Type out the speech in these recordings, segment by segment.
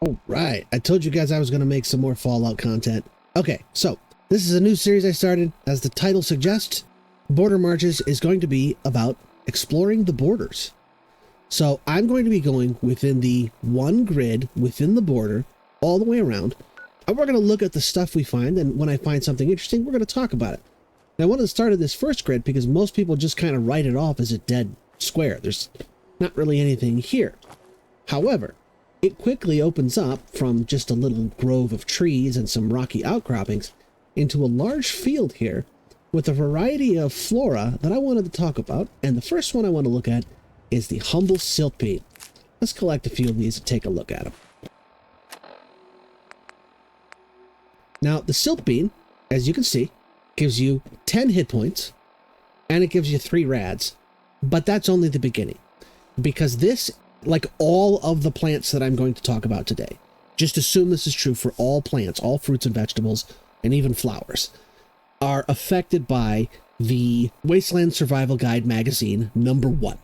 All right, I told you guys I was going to make some more Fallout content. Okay, so this is a new series I started. As the title suggests, Border Marches is going to be about exploring the borders. So I'm going to be going within the one grid within the border all the way around, and we're going to look at the stuff we find, and when I find something interesting, we're going to talk about it. Now, I wanted to start at this first grid because most people just kind of write it off as a dead square. There's not really anything here. However, it quickly opens up from just a little grove of trees and some rocky outcroppings into a large field here with a variety of flora that I wanted to talk about. And the first one I want to look at is the humble silt bean. Let's collect a few of these and take a look at them. Now, the silt bean, as you can see, gives you 10 hit points and it gives you 3 rads, but that's only the beginning, because this, like all of the plants that I'm going to talk about today, just assume this is true for all plants, all fruits and vegetables, and even flowers, are affected by the Wasteland Survival Guide magazine #1,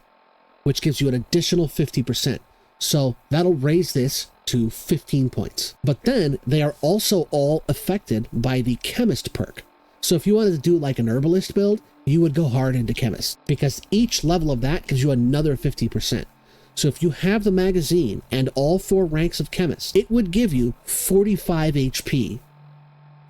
which gives you an additional 50%. So that'll raise this to 15 points. But then they are also all affected by the Chemist perk. So if you wanted to do like an herbalist build, you would go hard into Chemist, because each level of that gives you another 50%. So if you have the magazine and all 4 ranks of Chemist, it would give you 45 HP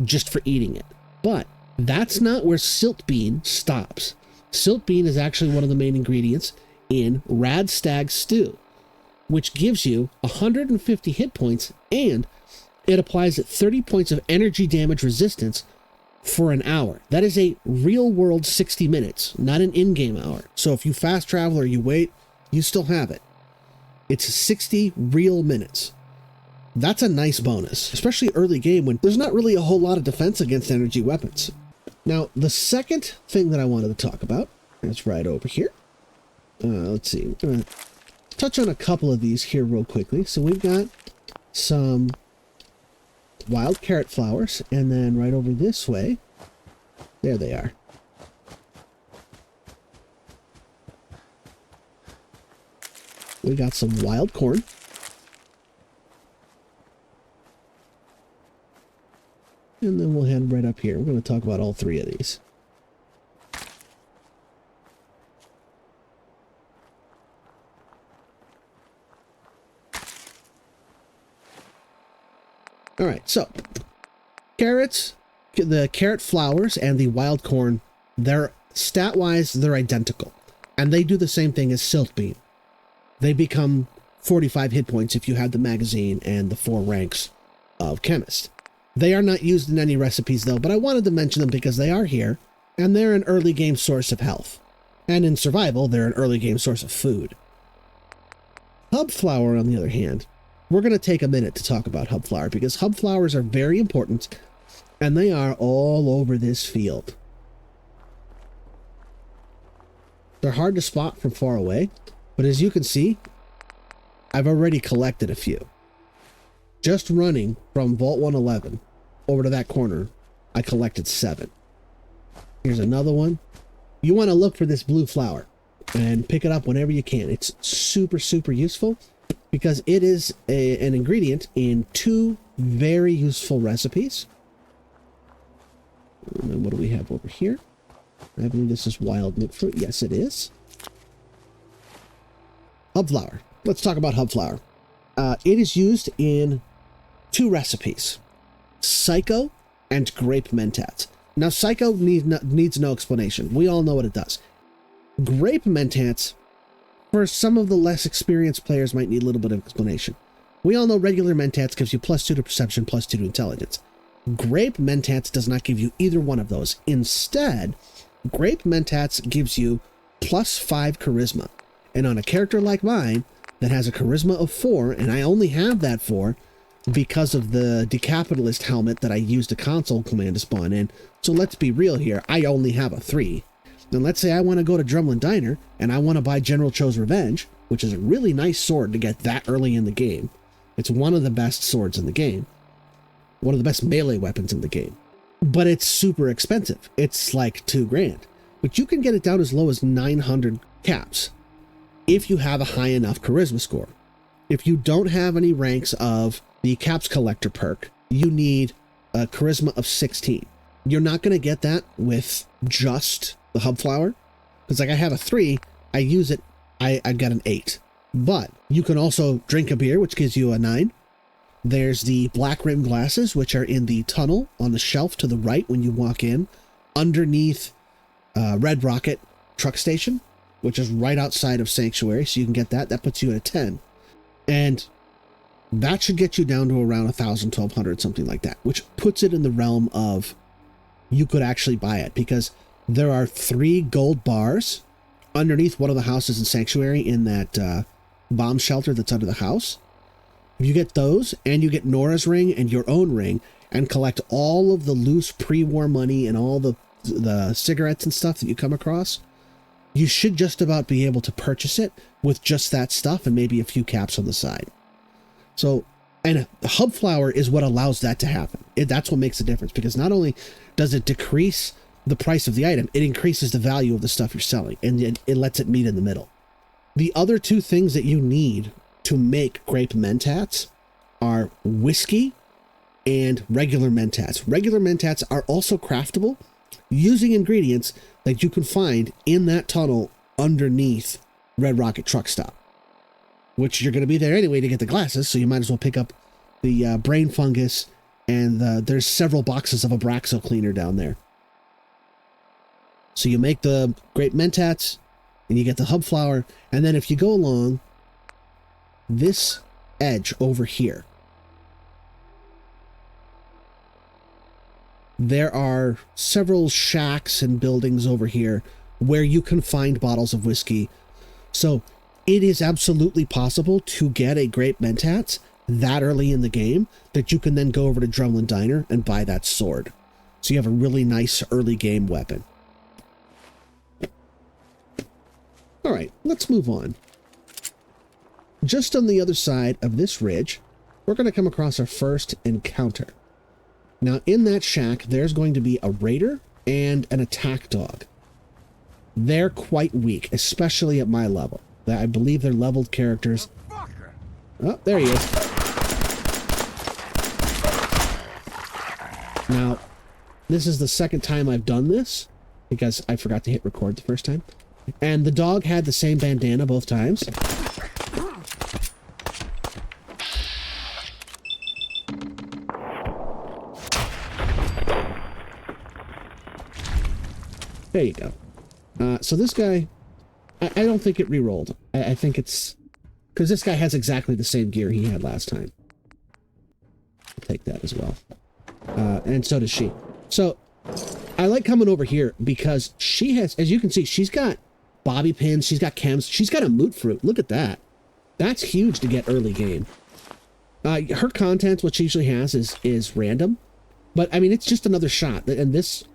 just for eating it. But that's not where silt bean stops. Silt bean is actually one of the main ingredients in Rad Stag Stew, which gives you 150 hit points, and it applies at 30 points of energy damage resistance for an hour. That is a real world 60 minutes, not an in-game hour. So if you fast travel or you wait, you still have it. It's 60 real minutes. That's a nice bonus, especially early game when there's not really a whole lot of defense against energy weapons. Now, the second thing that I wanted to talk about is right over here. Let's see. I'm going to touch on a couple of these here real quickly. So we've got some wild carrot flowers, and then right over this way, there they are. We got some wild corn. And then we'll head right up here. We're going to talk about all 3 of these. All right, so carrots, the carrot flowers and the wild corn, they're stat-wise, they're identical. And they do the same thing as silt bean. They become 45 hit points if you have the magazine and the 4 ranks of Chemist. They are not used in any recipes though, but I wanted to mention them because they are here, and they're an early game source of health. And in survival, they're an early game source of food. Hub flower, on the other hand, we're going to take a minute to talk about hub flower, because hub flowers are very important, and they are all over this field. They're hard to spot from far away, but as you can see, I've already collected a few. Just running from Vault 111 over to that corner, I collected 7. Here's another one. You want to look for this blue flower and pick it up whenever you can. It's super, super useful because it is an ingredient in 2 very useful recipes. And then what do we have over here? I believe this is wild mint fruit. Yes, it is. Hub flower. Let's talk about hub flower. It is used in 2 recipes, Psycho and Grape Mentats. Now, Psycho needs no explanation. We all know what it does. Grape Mentats, for some of the less experienced players, might need a little bit of explanation. We all know regular Mentats gives you +2 to perception, +2 to intelligence. Grape Mentats does not give you either one of those. Instead, Grape Mentats gives you +5 charisma. And on a character like mine that has a charisma of 4, and I only have that 4 because of the Decapitalist helmet that I used a console command to spawn in. So let's be real here, I only have a 3. Then let's say I want to go to Drumlin Diner and I want to buy General Cho's Revenge, which is a really nice sword to get that early in the game. It's one of the best swords in the game. One of the best melee weapons in the game. But it's super expensive. It's like $2 grand. But you can get it down as low as 900 caps if you have a high enough charisma score. If you don't have any ranks of the Caps Collector perk, you need a charisma of 16. You're not going to get that with just the hub flower, because like I have a 3, I use it, I got an 8. But you can also drink a beer, which gives you a 9. There's the black rim glasses, which are in the tunnel on the shelf to the right when you walk in, underneath Red Rocket truck station, which is right outside of Sanctuary, so you can get that. That puts you at a 10. And that should get you down to around 1,000, 1,200, something like that, which puts it in the realm of you could actually buy it, because there are 3 gold bars underneath one of the houses in Sanctuary in that bomb shelter that's under the house. If you get those, and you get Nora's ring and your own ring, and collect all of the loose pre-war money and all the cigarettes and stuff that you come across, you should just about be able to purchase it with just that stuff and maybe a few caps on the side. So, and hub flower is what allows that to happen. That's what makes a difference, because not only does it decrease the price of the item, it increases the value of the stuff you're selling, and it lets it meet in the middle. The other 2 things that you need to make grape mentats are whiskey and regular mentats. Regular mentats are also craftable using ingredients that you can find in that tunnel underneath Red Rocket truck stop, which you're going to be there anyway to get the glasses, so you might as well pick up the brain fungus, and there's several boxes of Abraxo cleaner down there. So you make the grape mentats, and you get the hub flower, and then if you go along this edge over here, there are several shacks and buildings over here where you can find bottles of whiskey. So it is absolutely possible to get a grape mentats that early in the game that you can then go over to Drumlin Diner and buy that sword. So you have a really nice early game weapon. All right, let's move on. Just on the other side of this ridge, we're going to come across our first encounter. Now, in that shack, there's going to be a raider and an attack dog. They're quite weak, especially at my level. I believe they're leveled characters. Oh, there he is. Now, this is the second time I've done this, because I forgot to hit record the first time. And the dog had the same bandana both times. There you go. So this guy, I don't think it re-rolled. I think it's because this guy has exactly the same gear he had last time. I'll take that as well. And so does she. So I like coming over here because she has, as you can see, she's got bobby pins, she's got chems, she's got a moot fruit. Look at that. That's huge to get early game. Her content, what she usually has is random. But I mean, it's just another shot. And this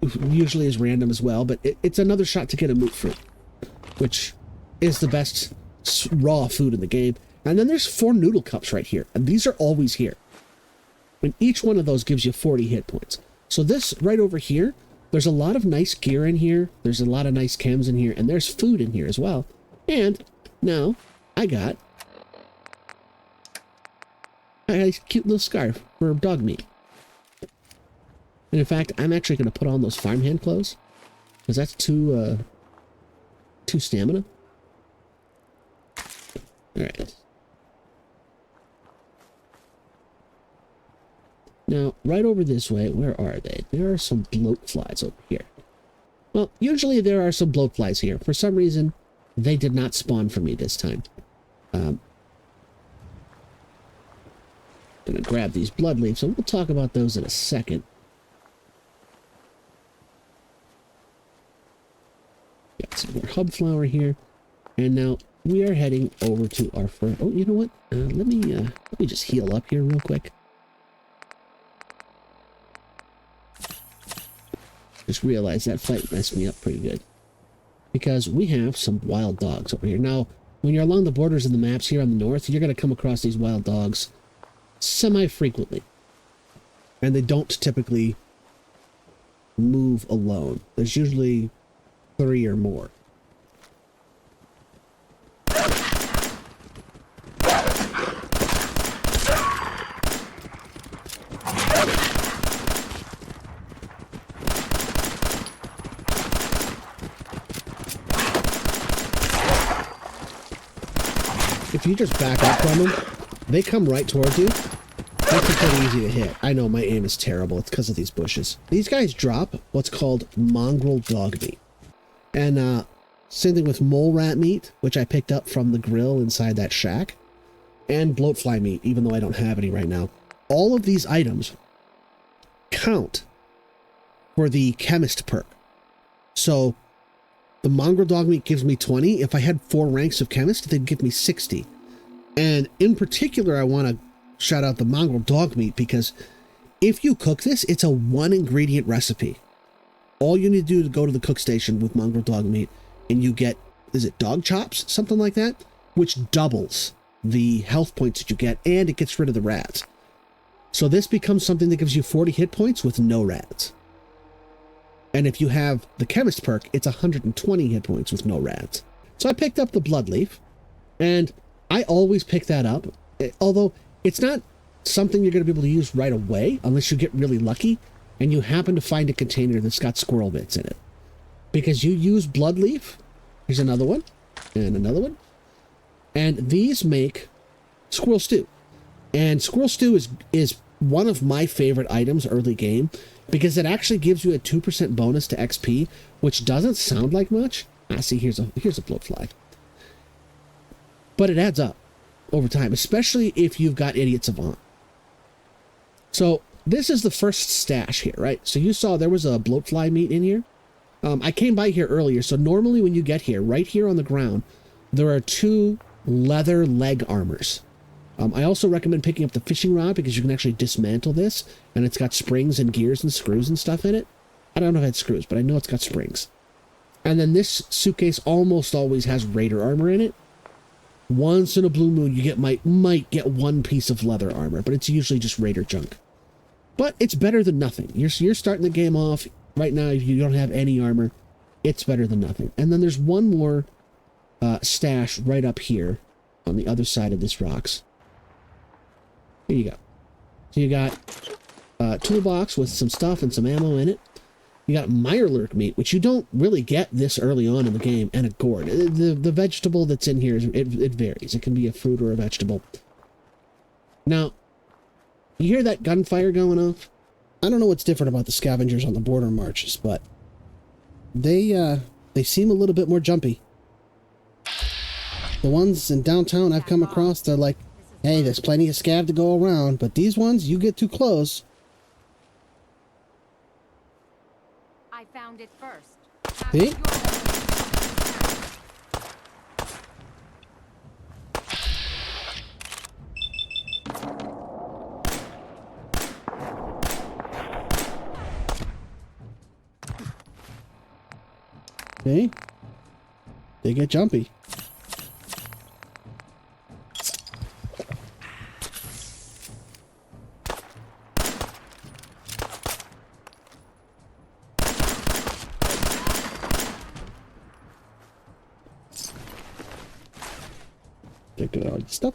usually is random as well, but it's another shot to get a moot fruit, which is the best raw food in the game. And then there's 4 noodle cups right here, and these are always here. And each one of those gives you 40 hit points. So this right over here, there's a lot of nice gear in here, there's a lot of nice chems in here, and there's food in here as well. And now I got a cute little scarf for dog meat. And in fact, I'm actually going to put on those farmhand clothes, because that's two stamina. All right. Now, right over this way, where are they? There are some bloat flies over here. Well, usually there are some bloat flies here. For some reason, they did not spawn for me this time. Gonna grab these blood leaves, and we'll talk about those in a second. Got some more hub flower here, and now we are heading over to our first. Oh, you know what? Let me just heal up here real quick. Just realized that fight messed me up pretty good, because we have some wild dogs over here. Now, when you're along the borders of the maps here on the north, you're going to come across these wild dogs semi-frequently, and they don't typically move alone. There's usually 3 or more. you just back up from them, they come right towards you. That's pretty easy to hit. I know my aim is terrible. It's because of these bushes. These guys drop what's called mongrel dog meat. And same thing with mole rat meat, which I picked up from the grill inside that shack. And bloatfly meat, even though I don't have any right now. All of these items count for the chemist perk. So the mongrel dog meat gives me 20. If I had 4 ranks of chemist, they'd give me 60. And in particular, I want to shout out the mongrel dog meat because if you cook this, it's a 1 ingredient recipe. All you need to do is go to the cook station with mongrel dog meat and you get, is it dog chops? Something like that, which doubles the health points that you get and it gets rid of the rats. So this becomes something that gives you 40 hit points with no rats. And if you have the chemist perk, it's 120 hit points with no rats. So I picked up the blood leaf and I always pick that up, although it's not something you're going to be able to use right away unless you get really lucky and you happen to find a container that's got squirrel bits in it. Because you use blood leaf, here's another one, and another one, and these make squirrel stew. And squirrel stew is one of my favorite items early game because it actually gives you a 2% bonus to XP, which doesn't sound like much. See, here's a bloatfly. But it adds up over time, especially if you've got Idiot Savant. So this is the first stash here, right? So you saw there was a bloatfly meat in here. I came by here earlier, so normally when you get here, right here on the ground, there are 2 leather leg armors. I also recommend picking up the fishing rod because you can actually dismantle this, and it's got springs and gears and screws and stuff in it. I don't know if it had screws, but I know it's got springs. And then this suitcase almost always has raider armor in it. Once in a blue moon, you might get 1 piece of leather armor, but it's usually just raider junk. But it's better than nothing. You're starting the game off right now. If you don't have any armor, it's better than nothing. And then there's one more stash right up here on the other side of this rocks. Here you go. So you got a toolbox with some stuff and some ammo in it. You got Mirelurk meat, which you don't really get this early on in the game, and a gourd. The vegetable that's in here, it varies. It can be a fruit or a vegetable. Now, you hear that gunfire going off? I don't know what's different about the scavengers on the border marches, but they seem a little bit more jumpy. The ones in downtown I've come across, they're like, hey, there's plenty of scav to go around, but these ones, you get too close. I found it first. See? See? They get jumpy. Look at all this stuff.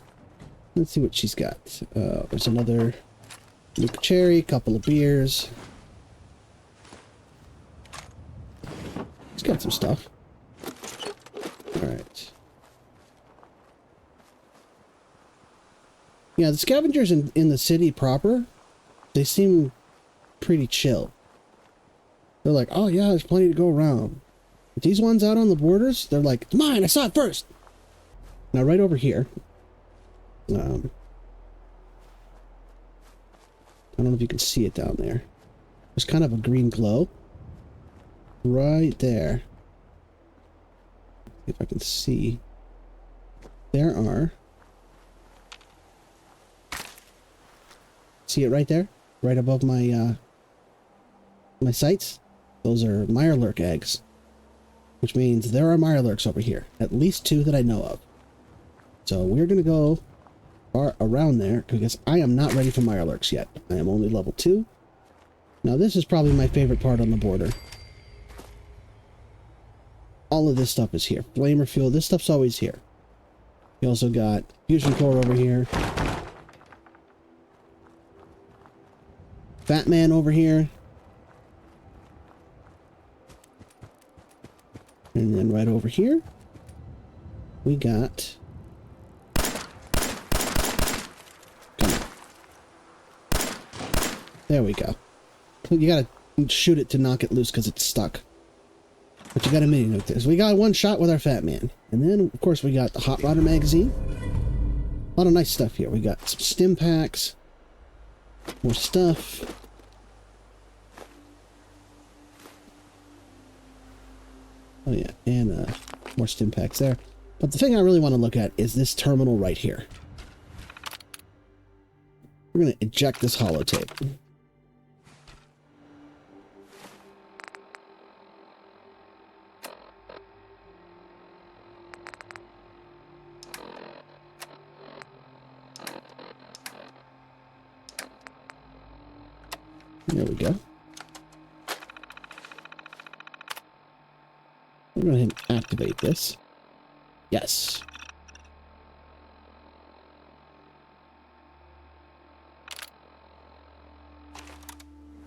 Let's see what she's got. There's another Luke Cherry, couple of beers. She's got some stuff. Alright. Yeah, the scavengers in the city proper, they seem pretty chill. They're like, oh yeah, there's plenty to go around. But these ones out on the borders, they're like, it's mine, I saw it first! Now, right over here, I don't know if you can see it down there. There's kind of a green glow. Right there. If I can see. There are. See it right there? Right above my, my sights? Those are Mirelurk eggs. Which means there are Mirelurks over here. At least 2 that I know of. So we're going to go around there because I am not ready for Mirelurks yet. I am only level 2. Now this is probably my favorite part on the border. All of this stuff is here. Flamer fuel, this stuff's always here. We also got fusion core over here. Fat Man over here. And then right over here, we got There we go. You gotta shoot it to knock it loose because it's stuck. But you got a mini nuke there. So we got one shot with our Fat Man. And then, of course, we got the Hot Rodder magazine. A lot of nice stuff here. We got some stim packs. More stuff. Oh, yeah. And more stim packs there. But the thing I really want to look at is this terminal right here. We're going to eject this holotape. There we go. We're going to activate this. Yes.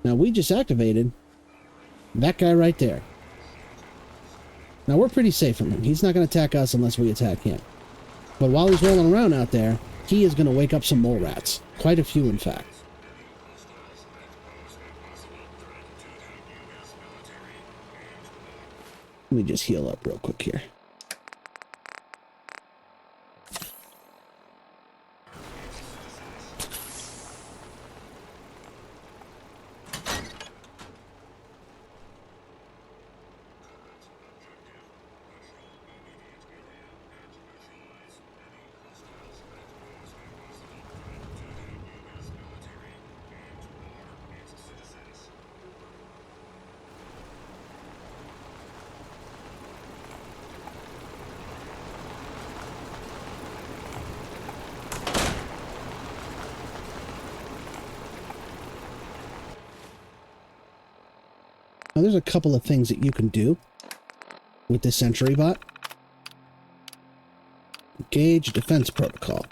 Now we just activated that guy right there. Now we're pretty safe from him. He's not going to attack us unless we attack him. But while he's rolling around out there, he is going to wake up some mole rats. Quite a few, in fact. Let me just heal up real quick here. Now, there's a couple of things that you can do with this Sentry Bot. Engage defense protocol.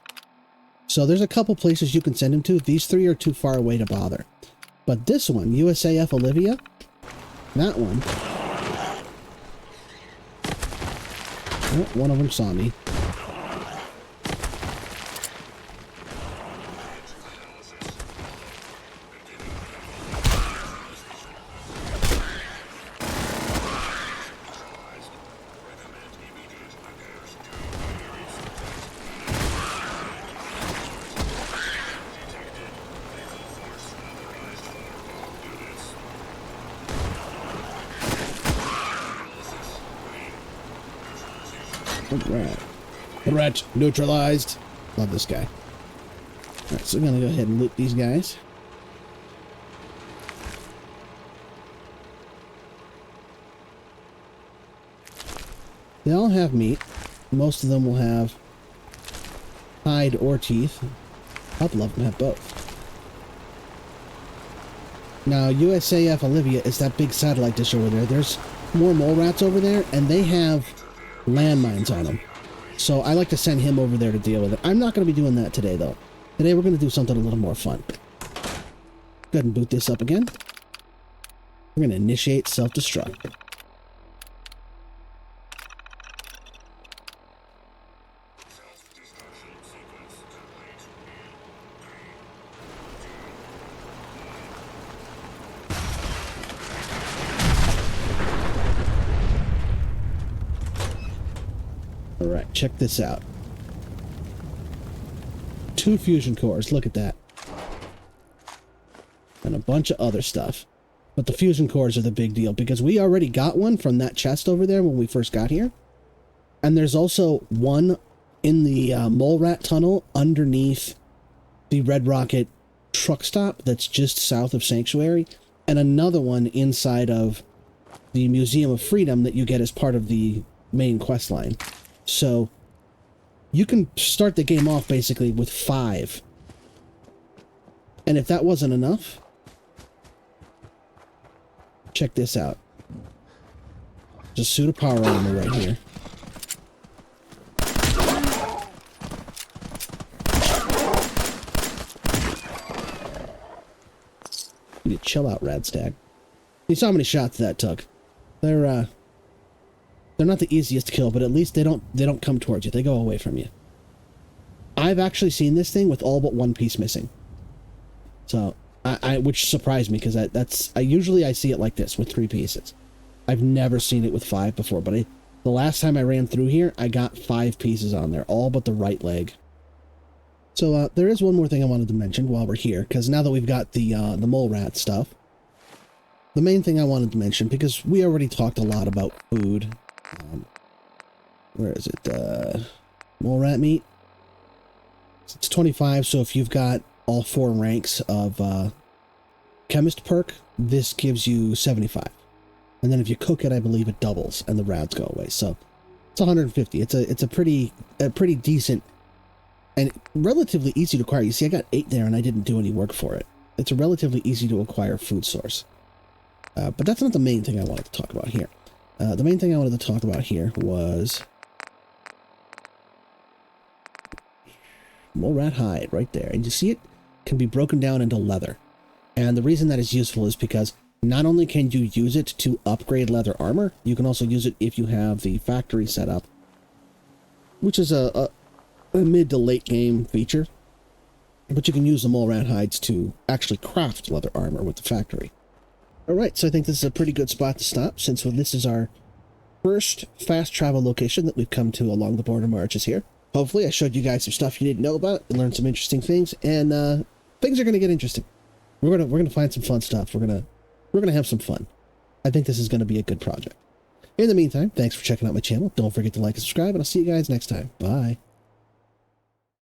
So there's a couple places you can send him to. These three are too far away to bother. But this one, USAF Olivia, that one. Oh, one of them saw me. Alright. Threat neutralized. Love this guy. Alright, so we're gonna go ahead and loot these guys. They all have meat. Most of them will have hide or teeth. A couple of them have both. Now, USAF Olivia is that big satellite dish over there. There's more mole rats over there, and they have landmines on him. So I like to send him over there to deal with it. I'm not going to be doing that today, though. Today we're going to do something a little more fun. Go ahead and boot this up again. We're going to initiate self-destruct. Alright, check this out. 2 fusion cores, look at that. And a bunch of other stuff. But the fusion cores are the big deal, because we already got one from that chest over there when we first got here. And there's also one in the mole rat tunnel underneath the Red Rocket truck stop that's just south of Sanctuary. And another one inside of the Museum of Freedom that you get as part of the main quest line. So, you can start the game off basically with 5. And if that wasn't enough, check this out. Just suit of power armor right here. You need to chill out, Radstag. You saw how many shots that took. They're not the easiest to kill, but at least they don't come towards you. They go away from you. I've actually seen this thing with all but one piece missing. So, which surprised me because I usually see it like this with 3 pieces. I've never seen it with 5 before, but the last time I ran through here, I got 5 pieces on there, all but the right leg. So there is one more thing I wanted to mention while we're here, because now that we've got the mole rat stuff, the main thing I wanted to mention, because we already talked a lot about food. Where is it? Mole rat meat. It's 25, so if you've got all 4 ranks of chemist perk, this gives you 75. And then if you cook it, I believe it doubles and the rads go away. So it's 150. It's a pretty decent and relatively easy to acquire. You see, I got 8 there and I didn't do any work for it. It's a relatively easy to acquire food source. But that's not the main thing I wanted to talk about here. The main thing I wanted to talk about here was mole rat hide right there. And you see it can be broken down into leather. And the reason that is useful is because not only can you use it to upgrade leather armor, you can also use it if you have the factory set up, which is a mid to late game feature. But you can use the mole rat hides to actually craft leather armor with the factory. Alright, so I think this is a pretty good spot to stop, since this is our first fast travel location that we've come to along the border marches here. Hopefully I showed you guys some stuff you didn't know about and learned some interesting things, and things are going to get interesting. We're gonna find some fun stuff. We're gonna have some fun. I think this is going to be a good project. In the meantime, thanks for checking out my channel. Don't forget to like and subscribe, and I'll see you guys next time. Bye.